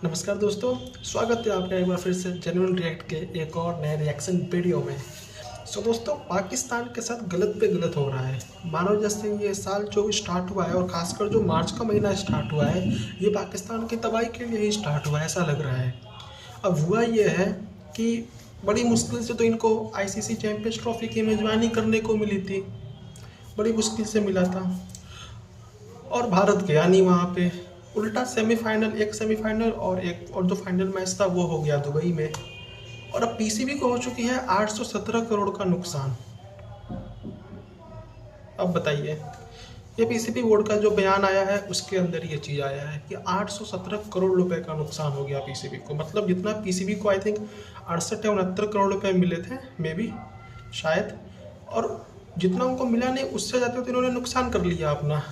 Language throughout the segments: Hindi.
नमस्कार दोस्तों, स्वागत है आपका एक बार फिर से जेन्युइन रिएक्ट के एक और नए रिएक्शन वीडियो में। दोस्तों, पाकिस्तान के साथ गलत पे गलत हो रहा है। मानो जैसे ये साल जो स्टार्ट हुआ है और खासकर जो मार्च का महीना स्टार्ट हुआ है, ये पाकिस्तान की तबाही के लिए ही स्टार्ट हुआ है, ऐसा लग रहा है। अब हुआ ये है कि बड़ी मुश्किल से तो इनको आईसीसी चैंपियंस ट्रॉफी की मेजबानी करने को मिली थी, बड़ी मुश्किल से मिला था और भारत गया नहीं वहाँ पे। उल्टा सेमीफाइनल, एक सेमीफाइनल और जो फाइनल मैच था वो हो गया दुबई में। और अब पीसीबी को हो चुकी है 817 करोड़ का नुकसान। अब बताइए, ये पीसीबी बोर्ड का जो बयान आया है उसके अंदर ये चीज़ आया है कि 817 करोड़ रुपए का नुकसान हो गया पीसीबी को। मतलब जितना पीसीबी को आई थिंक 68 या 69 करोड़ रुपए मिले थे, मे बी, शायद, और जितना उनको मिला नहीं उससे ज़्यादा तो इन्होंने नुकसान कर लिया अपना,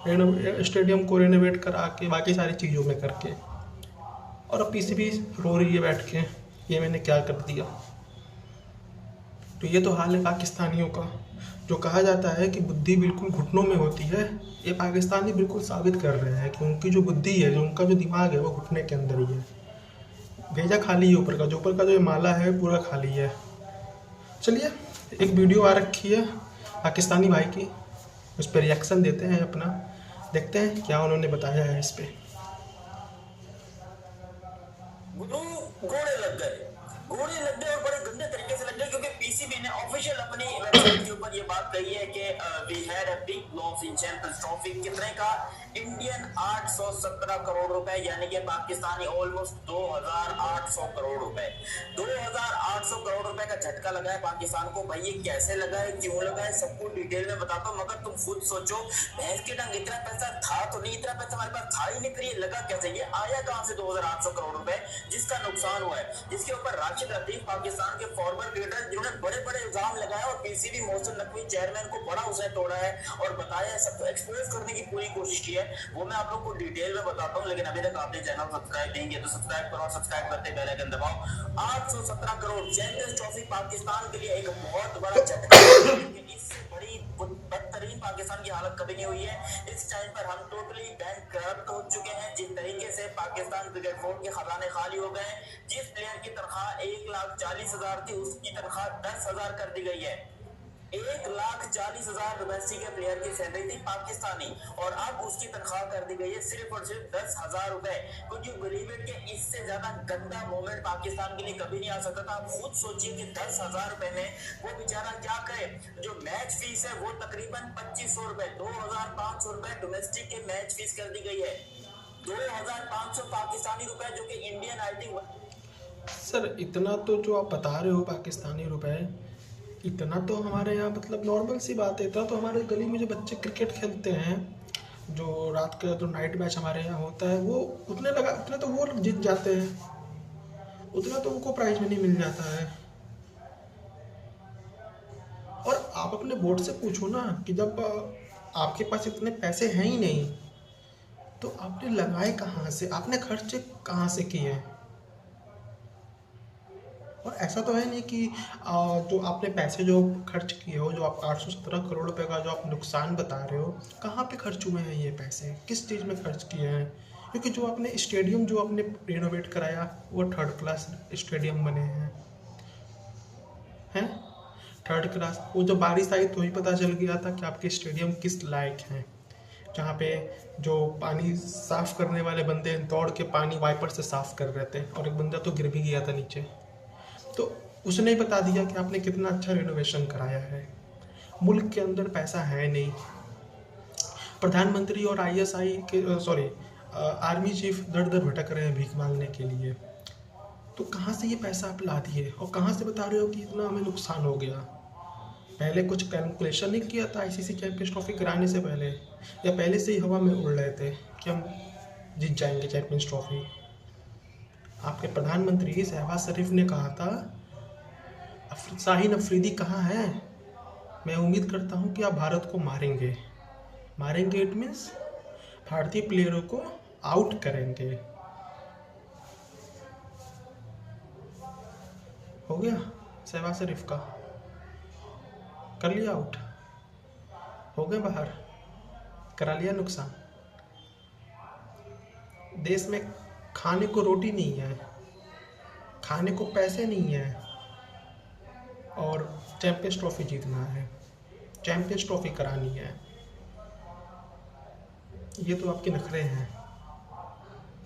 स्टेडियम को रेनोवेट करा के, बाकी सारी चीज़ों में करके। और अब पीसीबी रो रही है बैठ के, ये मैंने क्या कर दिया। तो ये तो हाल है पाकिस्तानियों का। जो कहा जाता है कि बुद्धि बिल्कुल घुटनों में होती है, ये पाकिस्तानी बिल्कुल साबित कर रहे हैं कि उनकी जो बुद्धि है, जो उनका जो दिमाग है, वो घुटने के अंदर ही है। भेजा खाली है ऊपर का, जो ये माला है पूरा खाली है। चलिए, एक वीडियो आ रखी है पाकिस्तानी भाई की, उस पर रिएक्शन देते हैं अपना, देखते हैं क्या उन्होंने बताया है इस पर। घोड़े लग गए और बड़े गंदे तरीके से लग गए, क्योंकि पीसीबी ने ऑफिशियल अपनी वेबसाइट के ऊपर ये बात कही है कि we had a big loss in Champions Trophy. कितने का? इंडियन 817 करोड़ रुपए, यानी कि पाकिस्तानी ऑलमोस्ट 2800 करोड़ रुपए। 2800 करोड़ रुपए का झटका लगा है पाकिस्तान को। भाई ये कैसे लगा है, क्यों लगा है, सबको डिटेल में बताता हूँ, मगर तुम खुद सोचो, भैंस की टंग इतना पैसा था तो नहीं, इतना पैसा हमारे पास था ही नहीं, फिर ये लगा कैसे, ये आया कहां से 2800 करोड़ रुपए जिसका नुकसान हुआ है, जिसके ऊपर राशिद लतीफ पाकिस्तान के फॉरवर्ड क्रिकेटर जिन्होंने बड़े बड़े इल्जाम लगाया और पीसीबी मोहसिन नकवी चेयरमैन को बड़ा उसने तोड़ा है और बताया है, सबको एक्सपोज करने की पूरी कोशिश की है, वो मैं आप लोग को डिटेल में बताता हूँ। लेकिन अभी तक आपने चैनल सब्सक्राइब नहीं किया तो सब्सक्राइब करो और सब्सक्राइब करते बेल आइकन दबाओ। 817 करोड़ चैंपियंस ट्रॉफी पाकिस्तान के लिए एक बहुत बड़ा झटका है, इससे बड़ी बदतरीन पाकिस्तान की हालत कभी नहीं हुई है। इस टाइम पर हम टोटली बैंकक्रप्ट हो चुके हैं। जिस तरीके से पाकिस्तान क्रिकेट बोर्ड के खजाने खाली हो गए, जिस प्लेयर की तनख्वाह 1,40,000 थी उसकी तनख्वाह 10,000 कर दी गई है। 1,40,000 डोमेस्टिक प्लेयर की सैलरी थी पाकिस्तानी, और अब उसकी तनख्वाह कर दी गई है सिर्फ और सिर्फ 10,000 रुपए। कुछ बिलीव इट के इससे ज्यादा गंदा मोमेंट पाकिस्तान के लिए कभी नहीं आ सकता था। आप खुद सोचिए कि 10,000 रुपए में वो बेचारा क्या करे। जो मैच फीस है वो तकरीबन 2500 रुपए, 2,500 रुपए डोमेस्टिक के मैच फीस कर दी गई है। 2,500 पाकिस्तानी रुपए, जो कि इंडियन आई थिंक। सर, इतना तो जो आप बता रहे हो पाकिस्तानी रुपए, इतना तो हमारे यहाँ मतलब नॉर्मल सी बात है। इतना तो हमारे गली में जो बच्चे क्रिकेट खेलते हैं, जो रात का जो नाइट मैच हमारे यहाँ होता है, वो उतने तो वो जीत जाते हैं, उतना तो उनको प्राइज मनी मिल जाता है। और आप अपने बोर्ड से पूछो ना कि जब आपके पास इतने पैसे हैं ही नहीं, तो आपने लगाए कहाँ से, आपने खर्चे कहाँ से किए। और ऐसा तो है नहीं कि जो आपने पैसे जो खर्च किए हो, जो आप 817 करोड़ रुपए का जो आप नुकसान बता रहे हो, कहाँ पे खर्च हुए हैं ये पैसे, किस चीज़ में खर्च किए हैं। क्योंकि जो आपने स्टेडियम जो आपने रिनोवेट कराया, वो थर्ड क्लास स्टेडियम बने हैं थर्ड क्लास। वो जो बारिश आई तो ही पता चल गया था कि आपके स्टेडियम किस लायक हैं। जहाँ पे जो पानी साफ़ करने वाले बंदे दौड़ के पानी वाइपर से साफ़ कर रहे थे, और एक बंदा तो गिर भी गया था नीचे। तो उसने ही बता दिया कि आपने कितना अच्छा रिनोवेशन कराया है। मुल्क के अंदर पैसा है नहीं। प्रधानमंत्री और आईएसआई के आर्मी चीफ दर दर भटक रहे हैं भीख मांगने के लिए। तो कहाँ से ये पैसा आप ला दिए और कहाँ से बता रहे हो कि इतना हमें नुकसान हो गया। पहले कुछ कैलकुलेशन नहीं किया था आईसीसी चैंपियंस ट्रॉफी कराने से पहले, या पहले से ही हवा में उड़ रहे थे कि हम जीत जाएंगे चैंपियंस ट्रॉफी। आपके प्रधानमंत्री शहबाज शरीफ ने कहा था, शाहीन अफरीदी कहाँ है, मैं उम्मीद करता हूँ कि आप भारत को मारेंगे। इट मीन्स भारतीय प्लेयरों को आउट करेंगे। हो गया शहबाज शरीफ का, कर लिया आउट, हो गए बाहर, करा लिया नुकसान। देश में खाने को रोटी नहीं है, खाने को पैसे नहीं है, और चैंपियंस ट्रॉफी जीतना है, चैंपियंस ट्रॉफी करानी है। ये तो आपके नखरे हैं,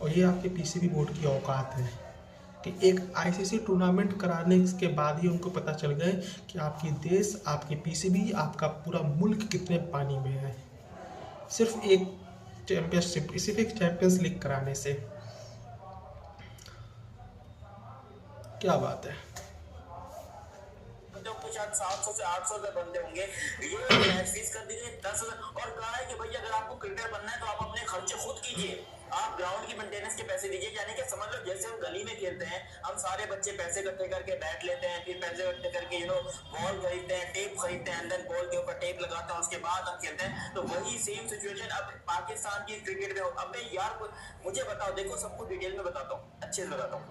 और ये आपके पीसीबी बोर्ड की औकात है कि एक आईसीसी टूर्नामेंट कराने के बाद ही उनको पता चल गए कि आपकी देश, आपकी पीसीबी, आपका पूरा मुल्क कितने पानी में है, सिर्फ एक चैंपियनशिप, सिर्फ एक चैंपियंस लीग कराने से। क्या बात है। तो कुछ 700 से 800 रुपए बनते होंगे, ये मैच फीस कर दीजिए 10,000 और कहा है कि भैया अगर आपको क्रिकेटर बनना है तो आप अपने खर्चे खुद कीजिए, आप ग्राउंड की मेंटेनेंस के पैसे दीजिए। यानी कि समझ लो जैसे हम गली में खेलते हैं, हम सारे बच्चे पैसे इकट्ठे करके बैट लेते हैं, फिर पैसे इकट्ठे करके बॉल खरीदते हैं, टेप खरीदते हैं, अंदर बॉल के ऊपर टेप लगाते हैं, उसके बाद हम खेलते हैं। तो वही सेम सिचुएशन अब पाकिस्तान की क्रिकेट में हो। अब यार मुझे बताओ, देखो सबको डिटेल में बताता हूँ, अच्छे से बताता हूँ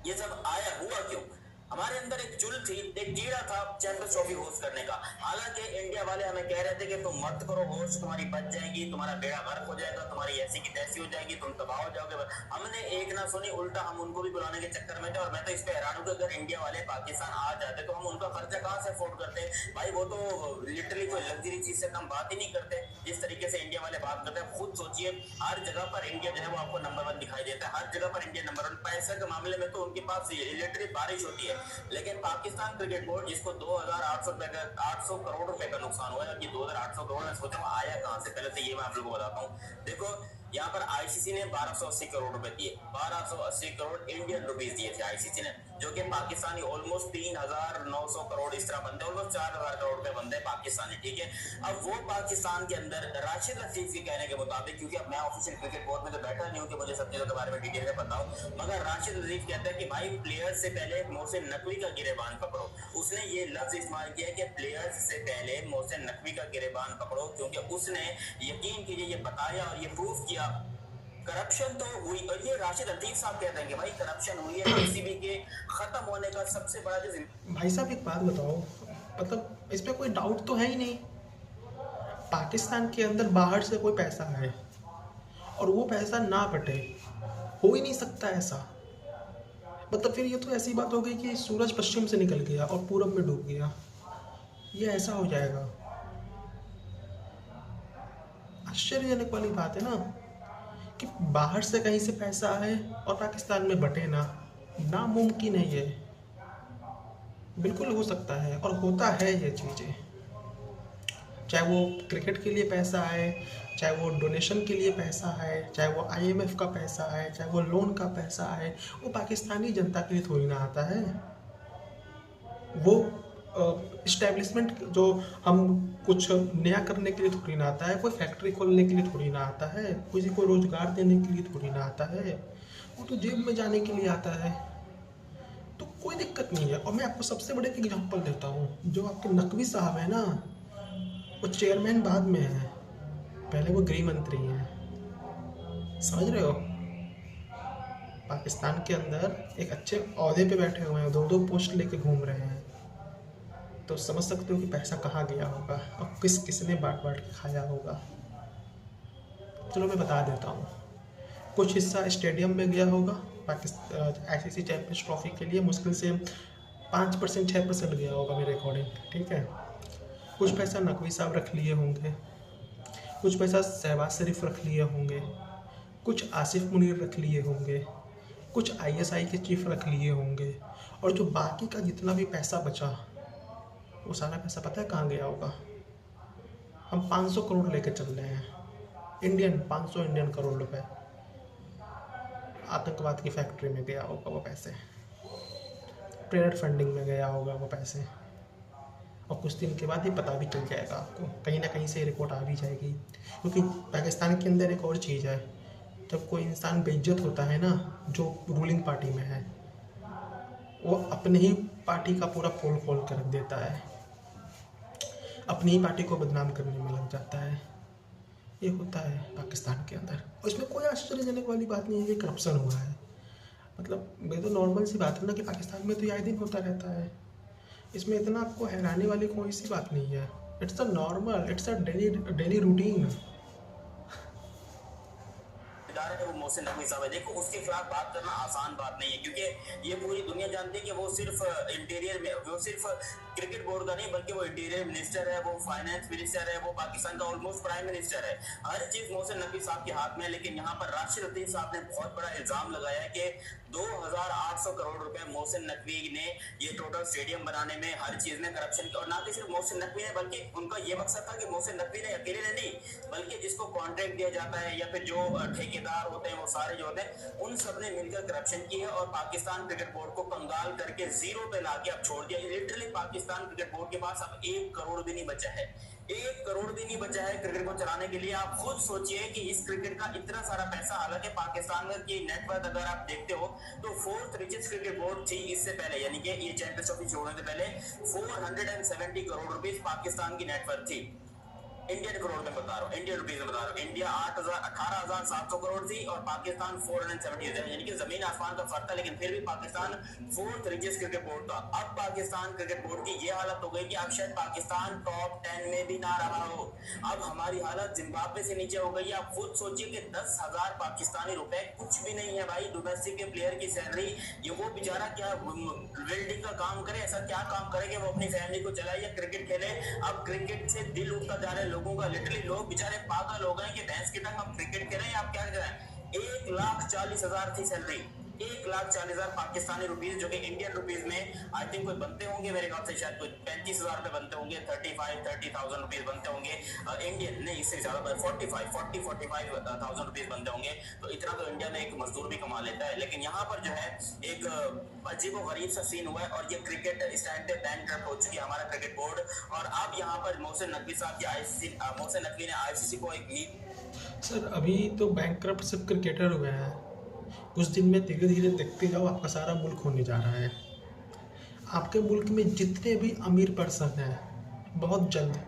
ये सब आया हुआ क्यों। हमारे अंदर एक चुल थी, एक कीड़ा था चैंपियंस ट्रॉफी होस्ट करने का। हालांकि इंडिया वाले हमें कह रहे थे कि तुम मत करो होस्ट, तुम्हारी बच जाएगी, तुम्हारा बेड़ा गर्क हो जाएगा, तुम्हारी ऐसी की तैसी हो जाएगी, तुम तबाह हो जाओगे। हमने एक ना सुनी, उल्टा हम उनको भी बुलाने के चक्कर में थे। और मैं तो इस पे हैरान हूं कि अगर इंडिया वाले पाकिस्तान आ जाते तो हम उनका खर्चा कहां से अफोर्ड करते भाई। वो तो लिटरली कोई लग्जरी चीज से कम बात ही नहीं करते जिस तरीके से इंडिया वाले बात करते हैं। खुद सोचिए, हर जगह पर इंडिया जो है वो आपको नंबर 1 दिखाई देता है, हर जगह पर इंडिया नंबर 1। पैसे के मामले में तो उनके पास लिटरली बारिश होती है। लेकिन पाकिस्तान क्रिकेट बोर्ड जिसको 2,800 करोड़ रुपए का नुकसान हुआ है, ये 2,800 करोड़ में सोचा आया कहां से, पहले तो ये मैं आप लोगों को बताता हूँ। देखो यहाँ पर आईसीसी ने 1280 करोड़ रुपए दिए, 1280 करोड़ इंडियन रुपीस दिए थे आईसीसी ने, जो कि पाकिस्तानी ऑलमोस्ट 3,900 करोड़ इस तरह बनते, ऑलमोस्ट 4,000 करोड़ रुपए बनते पाकिस्तानी, ठीक है। अब वो पाकिस्तान के अंदर राशिद लतीफ के कहने के मुताबिक, क्योंकि अब मैं ऑफिशियल क्रिकेट बोर्ड में तो बैठा नहीं हूँ कि मुझे सब चीजों के बारे में डिटेल में पता हो, मगर राशिद लतीफ कहता है कि भाई प्लेयर्स से पहले मोहसिन नकवी का गिरेबान पकड़ो। उसने ये लफ्ज इस्तेमाल किया कि प्लेयर्स से पहले मोहसिन नकवी का गिरेबान पकड़ो, क्योंकि उसने यकीन कीजिए ये बताया और ये प्रूफ किया करप्शन तो हुई। और ये राशिद लतीफ साहब कहते हैं कि भाई करप्शन हुई है, पीसीबी के खत्म होने का सबसे बड़ा जो भाई साहब एक बात बताओ, मतलब इसमें कोई डाउट तो है ही नहीं, पाकिस्तान के अंदर बाहर से कोई पैसा है और वो पैसा ना बटे, हो ही नहीं सकता ऐसा। मतलब फिर ये तो ऐसी बात हो गई कि सूरज पश्चिम से निकल गया और पूरब में डूब गया, ये ऐसा हो जाएगा। आश्चर्यजनक वाली बात है ना कि बाहर से कहीं से पैसा आए और पाकिस्तान में बटे ना, नामुमकिन है ये। बिल्कुल हो सकता है और होता है ये चीज़ें, चाहे वो क्रिकेट के लिए पैसा आए, चाहे वो डोनेशन के लिए पैसा है, चाहे वो आईएमएफ का पैसा है, चाहे वो लोन का पैसा है, वो पाकिस्तानी जनता के लिए थोड़ी ना आता है। वो इस्टेब्लिशमेंट जो हम कुछ नया करने के लिए थोड़ी ना आता है, कोई फैक्ट्री खोलने के लिए थोड़ी ना आता है, किसी को रोजगार देने के लिए थोड़ी ना आता है, वो तो जेब में जाने के लिए आता है। तो कोई दिक्कत नहीं है। और मैं आपको सबसे बड़े एक एग्जांपल देता हूँ, जो आपके नकवी साहब है ना, वो चेयरमैन बाद में है, पहले वो गृह मंत्री हैं, समझ रहे हो। पाकिस्तान के अंदर एक अच्छे ओहदे पे बैठे हुए हैं, 2-2 पोस्ट लेके घूम रहे हैं, तो समझ सकते हो कि पैसा कहाँ गया होगा और किसने बांट बांट के खाया होगा। चलो मैं बता देता हूँ, कुछ हिस्सा स्टेडियम में गया होगा पाकिस्तान आईसीसी चैंपियंस ट्रॉफी के लिए, मुश्किल से 5% 6% गया होगा मेरे अकॉर्डिंग, ठीक है। कुछ पैसा नकवी साहब रख लिए होंगे, कुछ पैसा शहबाज शरीफ रख लिए होंगे, कुछ आसिफ मुनीर रख लिए होंगे, कुछ आईएसआई के चीफ रख लिए होंगे, और जो बाकी का जितना भी पैसा बचा, वो सारा पैसा पता है कहाँ गया होगा। हम 500 करोड़ लेके चल रहे हैं, 500 इंडियन करोड़ रुपए आतंकवाद की फैक्ट्री में गया होगा वो पैसे, ट्रेड फंडिंग में गया होगा वो पैसे। और कुछ दिन के बाद ही पता भी चल जाएगा आपको, कहीं ना कहीं से रिपोर्ट आ भी जाएगी। क्योंकि पाकिस्तान के अंदर एक और चीज़ है, जब कोई इंसान बेइज्जत होता है ना, जो रूलिंग पार्टी में है, वो अपने ही पार्टी का पूरा पोल खोल कर रख देता है, अपनी ही पार्टी को बदनाम करने में लग जाता है। ये होता है पाकिस्तान के अंदर, और इसमें कोई आश्चर्यजनक वाली बात नहीं है कि करप्शन हुआ है। मतलब ये तो नॉर्मल सी बात है ना कि पाकिस्तान में तो आए दिन होता रहता है, इसमें इतना आपको हैरानी वाली कोई सी बात नहीं है। It's a normal, it's a daily routine. इदारा है वो मोहसिन नकवी साहब है। देखो उसके खिलाफ बात करना आसान बात नहीं है, क्योंकि ये पूरी दुनिया जानती है कि वो सिर्फ इंटीरियर में, वो सिर्फ क्रिकेट बोर्ड का नहीं बल्कि वो इंटीरियर मिनिस्टर है, वो फाइनेंस मिनिस्टर है, वो पाकिस्तान का ऑलमोस्ट प्राइम मिनिस्टर है। हर चीज मोहसिन नकवी साहब के हाथ में है। लेकिन यहाँ पर राशिद लतीफ साहब ने बहुत बड़ा इल्जाम लगाया है कि 2800 करोड़ रुपए मोहसिन नकवी ने ये टोटल स्टेडियम बनाने में हर चीज में करप्शन किया। और ना कि सिर्फ मोहसिन नकवी ने, बल्कि उनका ये मकसद था कि मोहसिन नकवी ने अकेले ने नहीं, बल्कि जिसको कॉन्ट्रैक्ट दिया जाता है या फिर जो ठेकेदार होते हैं वो सारे जो होते हैं उन सब ने मिलकर करप्शन की है और पाकिस्तान क्रिकेट बोर्ड को कंगाल करके जीरो पे लाके अब छोड़ दिया। लिटरली पाकिस्तान क्रिकेट बोर्ड के पास अब 1 करोड़ भी नहीं बचा है, 1 करोड़ भी नहीं बचा है क्रिकेट को चलाने के लिए। आप खुद सोचिए कि इस क्रिकेट का इतना सारा पैसा, हालांकि पाकिस्तान की नेटवर्थ अगर आप देखते हो तो 4th रिचेस्ट क्रिकेट बोर्ड थी इससे पहले, यानी कि ये चैंपियंस ट्रॉफी छोड़ने से पहले 470 करोड़ रुपीस पाकिस्तान की नेटवर्थ थी। इंडियन करोड़ में बता रहा हूँ, इंडियन रुपीज में बता रहा हूँ। इंडिया 18,700 करोड़ थी और पाकिस्तान 470, यानी कि जमीन आसमान का फर्क था। लेकिन फिर भी Pakistan 4th richest cricket board था। अब पाकिस्तान क्रिकेट बोर्ड की ये हालत हो गई कि अब शायद पाकिस्तान टॉप 10 में भी ना रहा हो। अब हमारी हालत जिम्बाब्वे से नीचे हो गई। आप खुद सोचिए कि 10,000 पाकिस्तानी रुपए कुछ भी नहीं है भाई। डोमेस्टिक के प्लेयर की सैलरी, ये वो बेचारा क्या वेल्डिंग का काम करे, ऐसा क्या काम करे कि वो अपनी फैमिली को चलाए या क्रिकेट खेले। अब क्रिकेट से दिल उठता जा रहा है लोगों का। लिटरली लोग बेचारे पागल हो गए कि भैंस की टंग हम क्रिकेट खेलें या आप क्या करें। 1,40,000 थी सैलरी, 1,40,000 पाकिस्तानी रुपीज, जो कि इंडियन रुपीज में आई थिंक कोई बनते होंगे मेरे ख्याल से शायद कोई 35,000 रुपए बनते होंगे, 30,000 रुपीज बनते होंगे इंडियन, नहीं इससे ज्यादा 45,000 रुपीज बनते होंगे। तो इतना तो इंडिया में एक मजदूर भी कमा लेता है। लेकिन यहाँ पर जो है एक अजीब और गरीब सा सीन हुआ है और ये क्रिकेट इस टाइम पे बैंकरप्ट हो चुकी है हमारा क्रिकेट बोर्ड। और अब यहाँ पर मोहसिन नकवी साहब की मोहसिन नकवी ने आईसीसी को एक मीट। सर अभी तो बैंकरप्ट सिर्फ क्रिकेटर हुए हैं, कुछ दिन में धीरे धीरे देखते जाओ आपका सारा मुल्क होने जा रहा है। आपके मुल्क में जितने भी अमीर पर्सन हैं बहुत जल्द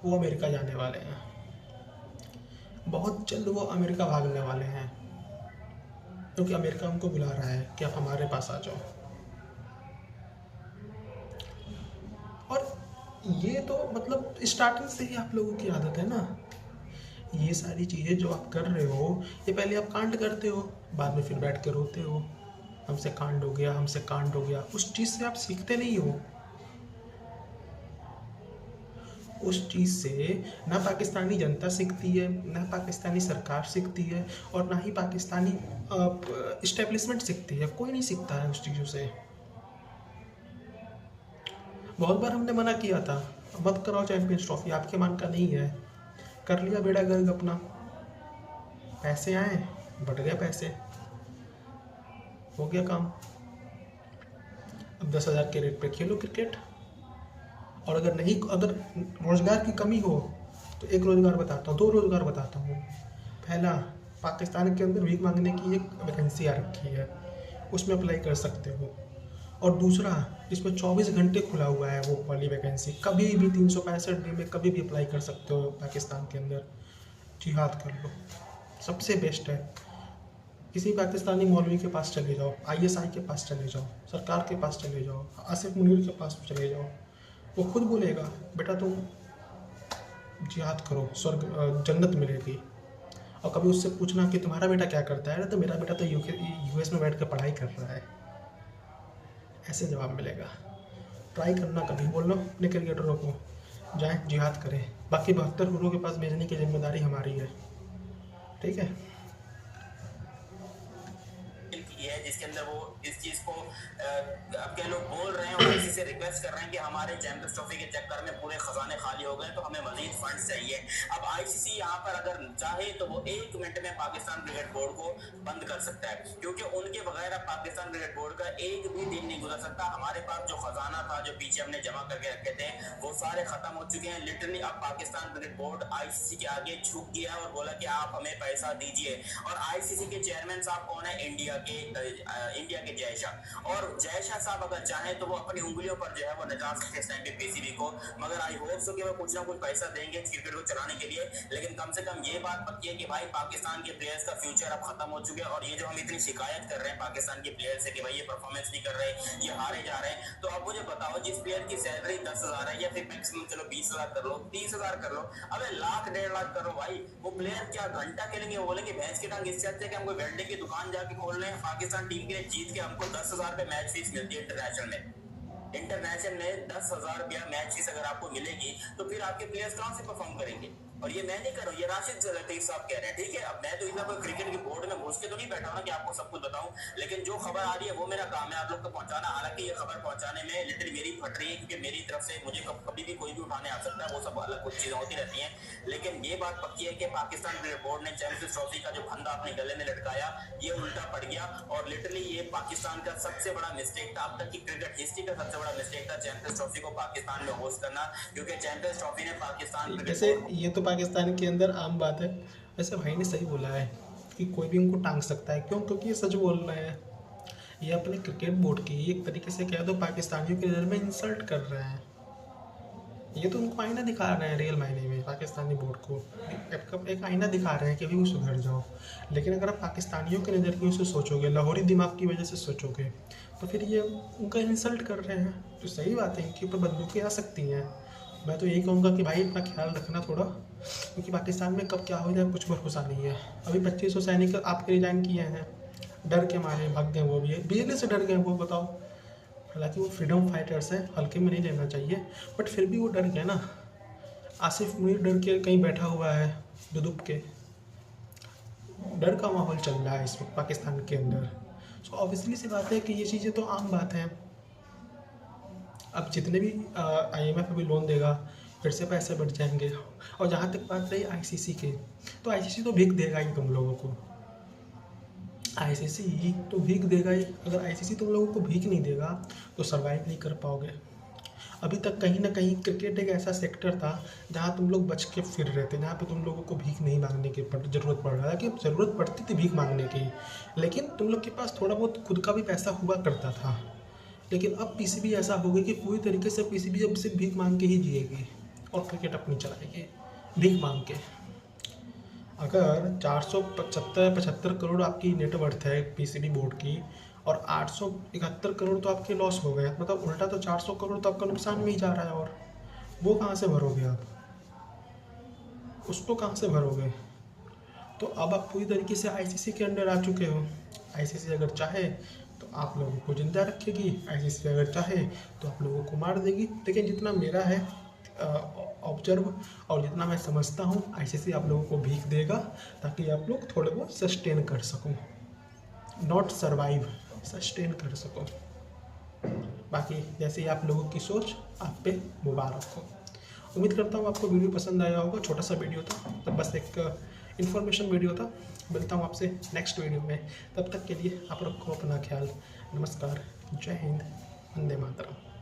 वो अमेरिका जाने वाले हैं, बहुत जल्द वो अमेरिका भागने वाले हैं, क्योंकि अमेरिका उनको बुला रहा है कि आप हमारे पास आ जाओ। और ये तो मतलब स्टार्टिंग से ही आप लोगों की आदत है ना, ये सारी चीज़ें जो आप कर रहे हो ये पहले आप कांड करते हो, बाद में फिर बैठ के रोते हो हमसे कांड हो गया, हमसे कांड हो गया। उस चीज़ से आप सीखते नहीं हो। उस चीज़ से ना पाकिस्तानी जनता सीखती है, ना पाकिस्तानी सरकार सीखती है और ना ही पाकिस्तानी इस्टेब्लिशमेंट सीखती है। कोई नहीं सीखता है उस चीज़ों से। बहुत बार हमने मना किया था मत कराओ चैंपियंस ट्रॉफी, आपके मन का नहीं है। कर लिया बेड़ा गर्क अपना, पैसे आए, बढ़ गए पैसे, हो गया काम। अब 10,000 के रेट पे खेलो क्रिकेट। और अगर रोज़गार की कमी हो तो एक रोज़गार बताता हूँ, 2 रोज़गार बताता हूँ। पहला, पाकिस्तान के अंदर भीख मांगने की एक वैकेंसी आ रखी है, उसमें अप्लाई कर सकते हो। और दूसरा, जिसमें 24 घंटे खुला हुआ है वो वाली वैकेंसी, कभी भी 365 दिन में कभी भी अप्लाई कर सकते हो पाकिस्तान के अंदर। जिहाद कर लो, सबसे बेस्ट है। किसी पाकिस्तानी मौलवी के पास चले जाओ, ISI के पास चले जाओ, सरकार के पास चले जाओ, आसिफ मुनीर के पास चले जाओ, वो खुद बोलेगा बेटा तुम जिहाद करो, स्वर्ग जन्नत मिलेगी। और कभी उससे पूछना कि तुम्हारा बेटा क्या करता है, तो मेरा बेटा तो US में बैठ कर पढ़ाई कर रहा है, ऐसे जवाब मिलेगा। ट्राई करना, कभी बोलो अपने क्रिकेटरों को जाएं जिहाद करें। बाकी 72 करोड़ के पास भेजने की जिम्मेदारी हमारी है, ठीक है। है जिसके अंदर वो इस चीज को अब क्या लोग बोल रहे हैं और इसी से रिक्वेस्ट कर रहे हैं कि हमारे चैंपियंस ट्रॉफी के चक्कर में पूरे खजाने खाली हो गए तो हमें मजीद फंड्स चाहिए। अब ICC यहाँ पर अगर चाहे तो वो 1 मिनट में पाकिस्तान क्रिकेट बोर्ड को बंद कर सकता है, क्योंकि उनके बगैर अब पाकिस्तान क्रिकेट बोर्ड का एक भी दिन नहीं गुजर सकता। हमारे पास जो खजाना था, जो पीछे हमने जमा करके रखे थे, वो सारे खत्म हो चुके हैं। लिटरली अब पाकिस्तान क्रिकेट बोर्ड ICC के आगे झुक गया और बोला कि आप हमें पैसा दीजिए। और ICC के चेयरमैन साहब कौन है? इंडिया के इंडिया के जय शाह। और जय शाह साहब अगर चाहें तो वो अपनी उंगलियों पर जो है वो नचा सकते हैं इस टाइम पे पीसीबी को, मगर आई होप सो कि वो कुछ ना कुछ पैसा देंगे क्रिकेट को चलाने के लिए। लेकिन कम से कम ये बात पक्की है कि भाई पाकिस्तान के प्लेयर्स का फ्यूचर अब खत्म हो चुका है। और ये जो हम इतनी शिकायत कर रहे हैं पाकिस्तान के प्लेयर से कि भाई ये परफॉर्मेंस नहीं कर रहे, ये हारे जा रहे हैं, तो अब मुझे बताओ जिस प्लेयर की सैलरी 10,000 है या फिर मैक्सिमम चलो 20,000 कर लो, 30,000 कर लो, अबे लाख 1.5 लाख करो भाई, वो प्लेयर क्या घंटा खेलेंगे? वो बोलेंगे भैंस की टांग। इससे अच्छा है कि हमको वेल्डिंग की दुकान जाके खोल रहे हैं, पाकिस्तान टीम के लिए जीत के हमको 10,000 पे मैच फीस मिलती है इंटरनेशनल में 10,000 रुपया मैच फीस अगर आपको मिलेगी तो फिर आपके प्लेयर्स कहां से परफॉर्म करेंगे? और ये मैं नहीं कर रहा हूँ, ये राशिद लतीफ साहब कह रहे हैं, ठीक है। अब मैं तो इतना कोई क्रिकेट की बोर्ड में घुस के तो नहीं बैठा हूं ना कि आपको सब कुछ बताऊं, लेकिन जो खबर आ रही है वो मेरा काम है आप लोग को पहुंचाना। हालांकि ये खबर पहुंचाने में लिटरली मेरी फट रही है क्योंकि मेरी तरफ से मुझे कभी भी कोई भी उठाने आ सकता है, वो सब अलग कुछ चीजें होती रहती हैं। लेकिन ये बात पक्की है कि पाकिस्तान क्रिकेट बोर्ड ने चैंपियंस ट्रॉफी का जो फंदा अपने गले में लटकाया ये उल्टा पड़ गया। और लिटरली ये पाकिस्तान का सबसे बड़ा मिस्टेक था, अब तक की क्रिकेट हिस्ट्री का सबसे बड़ा मिस्टेक था चैंपियंस ट्रॉफी को पाकिस्तान में होस्ट करना, क्योंकि चैंपियंस ट्रॉफी ने पाकिस्तान जैसे ये तो पाकिस्तान के अंदर आम बात है। वैसे भाई ने सही बोला है कि कोई भी उनको टांग सकता है, क्यों? क्योंकि ये सच बोल रहे हैं। ये अपने क्रिकेट बोर्ड की एक तरीके से कह दो पाकिस्तानियों के नज़र में इंसल्ट कर रहे हैं। ये तो उनको आईना दिखा रहे हैं रियल मायने में, पाकिस्तानी बोर्ड को एक आईना दिखा रहे हैं कि अभी वो सुधर जाओ। लेकिन अगर आप पाकिस्तानियों के नज़रिए से सोचोगे, लाहौरी दिमाग की वजह से सोचोगे, तो फिर ये उनका इंसल्ट कर रहे हैं। तो सही बात है, इनके ऊपर बंदूकें आ सकती हैं। मैं तो यही कहूँगा कि भाई अपना ख्याल रखना थोड़ा, क्योंकि पाकिस्तान में कब क्या हो जाए कुछ भरोसा नहीं है। अभी 2500 सैनिक आपके रिजाइन किए हैं, डर के मारे भाग गए, वो भी है बिजली से डर गए वो, बताओ। हालांकि वो फ्रीडम फाइटर्स हैं, हल्के में नहीं लेना चाहिए, बट फिर भी वो डर गए ना। आसिफ मुनीर डर के कहीं बैठा हुआ है दुदुब के। डर का माहौल चल रहा है इस वक्त पाकिस्तान के अंदर। सो ऑब्वियसली सी बात है कि ये चीज़ें तो आम बात है। अब जितने भी IMF अभी लोन देगा फिर से पैसे बढ़ जाएंगे। और जहाँ तक बात रही ICC की, तो ICC तो भीख देगा ही तुम लोगों को। ICC तो भीख देगा ही। अगर ICC तुम लोगों को भीख नहीं देगा तो सर्वाइव नहीं कर पाओगे। अभी तक कहीं ना कहीं क्रिकेट एक ऐसा सेक्टर था जहाँ तुम लोग बच के फिर रहे थे, जहाँ पे तुम लोगों को भीख नहीं मांगने की ज़रूरत पड़ रहा है। कि ज़रूरत पड़ती थी भीख मांगने की, लेकिन तुम लोग के पास थोड़ा बहुत खुद का भी पैसा हुआ करता था। लेकिन अब PCB ऐसा हो गई कि पूरी तरीके से PCB अब सिर्फ भीख मांग के ही जिएगी और क्रिकेट अपनी चलाएगी भीख मांग के। अगर 475 करोड़ आपकी नेटवर्थ है PCB बोर्ड की और 871 करोड़ तो आपके लॉस हो गए, मतलब उल्टा तो 400 करोड़ तो आपका नुकसान में ही जा रहा है। और वो कहाँ से भरोगे आप? उसको कहाँ से भरोगे? तो अब आप पूरी तरीके से ICC के अंडर आ चुके हो। ICC अगर चाहे तो आप लोगों को जिंदा रखेगी, ICC अगर चाहे तो आप लोगों को मार देगी। लेकिन जितना मेरा है ऑब्जर्व और जितना मैं समझता हूँ, ICC आप लोगों को भीख देगा ताकि आप लोग थोड़े बहुत सस्टेन कर सको, नॉट सर्वाइव, सस्टेन कर सको। बाकी जैसे ही आप लोगों की सोच आप पे मुबारक हो। उम्मीद करता हूँ आपको वीडियो पसंद आया होगा। छोटा सा वीडियो था, तो बस एक इन्फॉर्मेशन वीडियो था। मिलता हूँ आपसे नेक्स्ट वीडियो में, तब तक के लिए आप रखो अपना ख्याल। नमस्कार, जय हिंद, वंदे मातरम।